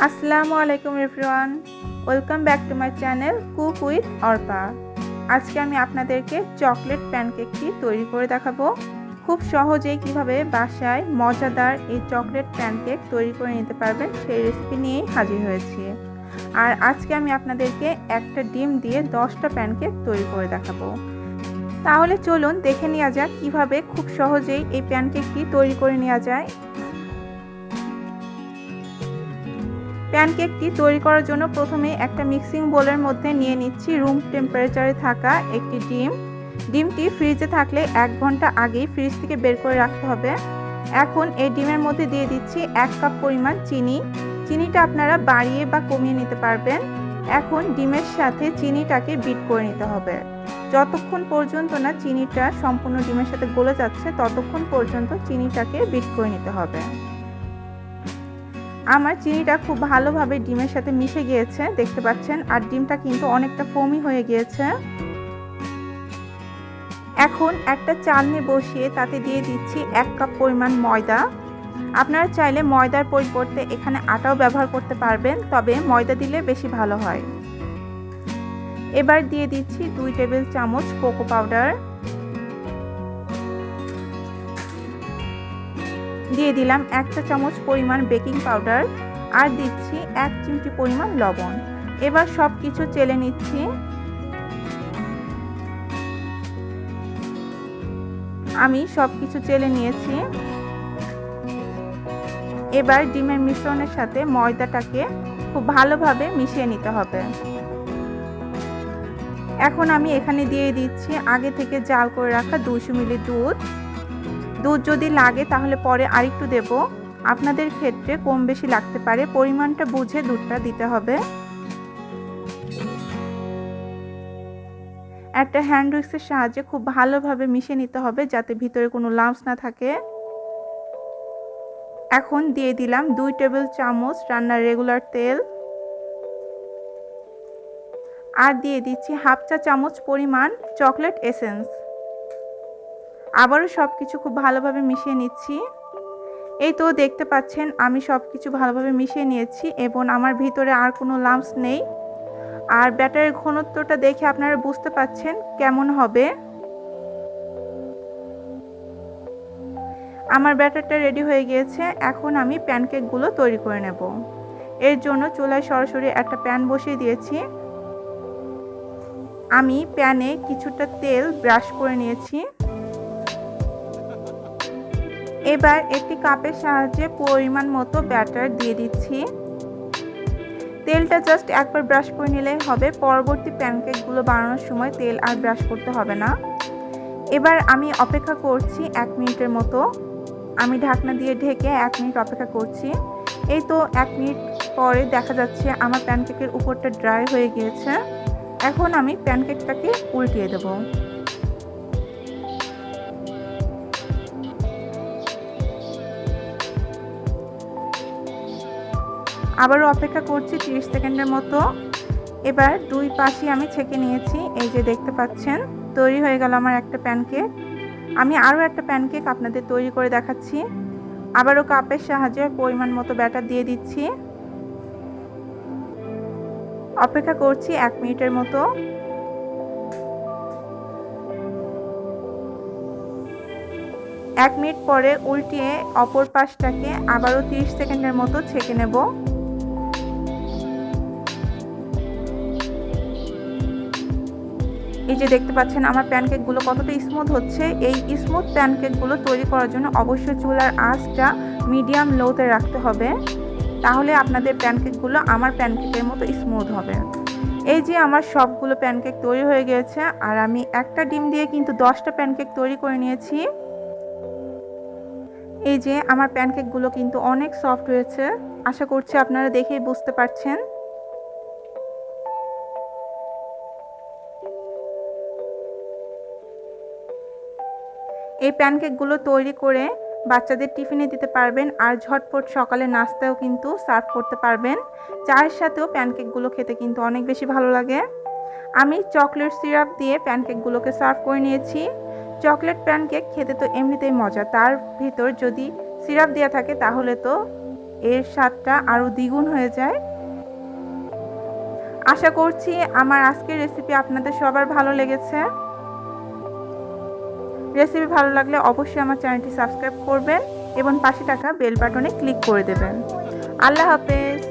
আসসালামু আলাইকুম everyone, welcome back to my channel cook with Arpa. আজকে আমি আপনাদেরকে চকলেট প্যানকেকটি তৈরি করে দেখাবো। খুব সহজেই কিভাবে বাসায় মজাদার এই চকলেট প্যানকেক তৈরি করে নিতে পারবেন সেই রেসিপি নিয়েই হাজির হয়েছি। আর আজকে আমি আপনাদেরকে একটা ডিম দিয়ে 10টা প্যানকেক তৈরি করে দেখাবো। তাহলে চলুন দেখে নেওয়া যাক কিভাবে খুব সহজেই এই প্যানকেকটি তৈরি করে নেওয়া যায়। প্যানকেকটি তৈরি করার জন্য প্রথমে একটা মিক্সিং বোলের মধ্যে নিয়ে নিচ্ছি রুম টেম্পারেচারে থাকা একটি ডিম। ডিমটি ফ্রিজে থাকলে 1 ঘন্টা আগেই ফ্রিজ থেকে বের করে রাখতে হবে। এখন এই ডিমের মধ্যে দিয়ে দিচ্ছি 1 কাপ পরিমাণ চিনি। চিনিটা আপনারা বাড়িয়ে বা কমিয়ে নিতে পারবেন। এখন ডিমের সাথে চিনিটাকে বিট করে নিতে হবে। যতক্ষণ পর্যন্ত না চিনিটা সম্পূর্ণ ডিমের সাথে গলে যাচ্ছে ততক্ষণ পর্যন্ত চিনিটাকে বিট করে নিতে হবে। আমার চিনিটা খুব ভালোভাবে ডিমের সাথে মিশে গিয়েছে দেখতে পাচ্ছেন, আর ডিমটা কিন্তু অনেকটা ফোমি হয়ে গিয়েছে। এখন একটা চালনি বসিয়ে তাতে দিয়ে দিচ্ছি 1 কাপ পরিমাণ ময়দা। আপনারা চাইলে ময়দার পরিবর্তে এখানে আটাও ব্যবহার করতে পারবেন, তবে ময়দা দিলে বেশি ভালো হয়। এবার দিয়ে দিচ্ছি 2 টেবিল চামচ কোকো পাউডার, দিয়ে দিলাম 1 চা চামচ পরিমাণ বেকিং পাউডার, আর দিচ্ছি 1 চিমটি পরিমাণ লবণ। এবার সব কিছু চেলে নিচ্ছি। আমি সব কিছু চেলে নিয়েছি। এবার ডিমের মিশ্রণের সাথে ময়দাটাকে খুব ভালোভাবে মিশিয়ে নিতে হবে। এখন আমি এখানে দিয়ে দিচ্ছি আগে থেকে জাল করে রাখা 200 মিলি দুধ। দুধ যদি লাগে তাহলে পরে আরেকটু দেব, আপনাদের ক্ষেত্রে কম বেশি লাগতে পারে, পরিমাণটা বুঝে দুধটা দিতে হবে। একটা হ্যান্ড উইক্সের সাহায্যে খুব ভালোভাবে মিশিয়ে নিতে হবে যাতে ভিতরে কোনো লাম্পস না থাকে। এখন দিয়ে দিলাম 2 টেবিল চামচ রান্নার রেগুলার তেল, আর দিয়ে দিচ্ছি 1/2 চা চামচ পরিমাণ চকলেট এসেন্স। আবারও সব কিছু খুব ভালোভাবে মিশিয়ে নিচ্ছি। এই তো দেখতে পাচ্ছেন আমি সব কিছু ভালোভাবে মিশিয়ে নিয়েছি এবং আমার ভিতরে আর কোনো লাম্পস নেই। আর ব্যাটারের ঘনত্বটা দেখে আপনারা বুঝতে পাচ্ছেন কেমন হবে। আমার ব্যাটারটা রেডি হয়ে গিয়েছে। এখন আমি প্যানকেকগুলো তৈরি করে নেব। এর জন্য চুলায় সরাসরি একটা প্যান বসিয়ে দিয়েছি। আমি প্যানে কিছুটা তেল ব্রাশ করে নিয়েছি। এবার একটি কাপের সাহায্যে পরিমাণ মতো ব্যাটার দিয়ে দিচ্ছি। তেলটা জাস্ট একবার ব্রাশ করে নিলেই হবে, পরবর্তী প্যানকেকগুলো বানানোর সময় তেল আর ব্রাশ করতে হবে না। এবার আমি অপেক্ষা করছি 1 মিনিটের মতো। আমি ঢাকনা দিয়ে ঢেকে 1 মিনিট অপেক্ষা করছি। এই তো 1 মিনিট পরে দেখা যাচ্ছে আমার প্যানকেকের উপরটা ড্রাই হয়ে গিয়েছে। এখন আমি প্যানকেকটাকে উল্টিয়ে দেব। আবারও অপেক্ষা করছি 30 সেকেন্ডের মতো। এবার 2 পাশই আমি ছেঁকে নিয়েছি। এই যে দেখতে পাচ্ছেন তৈরি হয়ে গেল আমার একটা প্যানকেক। আমি আরও একটা প্যানকেক আপনাদের তৈরি করে দেখাচ্ছি। আবারও কাপের সাহায্যে পরিমাণ মতো ব্যাটার দিয়ে দিচ্ছি। অপেক্ষা করছি 1 মিনিটের মতো। এক মিনিট পরে উল্টিয়ে অপর পাশটাকে আবারও 30 সেকেন্ডের মতো ছেঁকে নেব। এই যে দেখতে পাচ্ছেন আমার প্যানকেকগুলো কতটা স্মুথ হচ্ছে। এই স্মুথ প্যানকেকগুলো তৈরি করার জন্য অবশ্যই চুলার আঁচটা মিডিয়াম লোতে রাখতে হবে, তাহলে আপনাদের প্যানকেকগুলো আমার প্যানকেকের মতো স্মুথ হবে। এই যে আমার সবগুলো প্যানকেক তৈরি হয়ে গিয়েছে, আর আমি একটা ডিম দিয়ে কিন্তু 10টা প্যানকেক তৈরি করে নিয়েছি। এই যে আমার প্যানকেকগুলো কিন্তু অনেক সফট হয়েছে, আশা করছি আপনারা দেখেই বুঝতে পারছেন। এই প্যানকেকগুলো তৈরি করে বাচ্চাদের টিফিনে দিতে পারবেন, আর ঝটপট সকালে নাস্তাও কিন্তু সার্ভ করতে পারবেন। চায়ের সাথেও প্যানকেকগুলো খেতে কিন্তু অনেক বেশি ভালো লাগে। আমি চকলেট সিরাপ দিয়ে প্যানকেকগুলোকে সার্ভ করে নিয়েছি। চকলেট প্যানকেক খেতে তো এমনিতেই মজা, তার ভিতর যদি সিরাপ দেওয়া থাকে তাহলে তো এর স্বাদটা আরও দ্বিগুণ হয়ে যায়। আশা করছি আমার আজকের রেসিপি আপনাদের সবার ভালো লেগেছে। রেসিপি ভালো লাগলে অবশ্যই আমার চ্যানেলটি সাবস্ক্রাইব করবেন এবং পাশে থাকা বেল বাটনে ক্লিক করে দেবেন। আল্লাহ হাফেজ।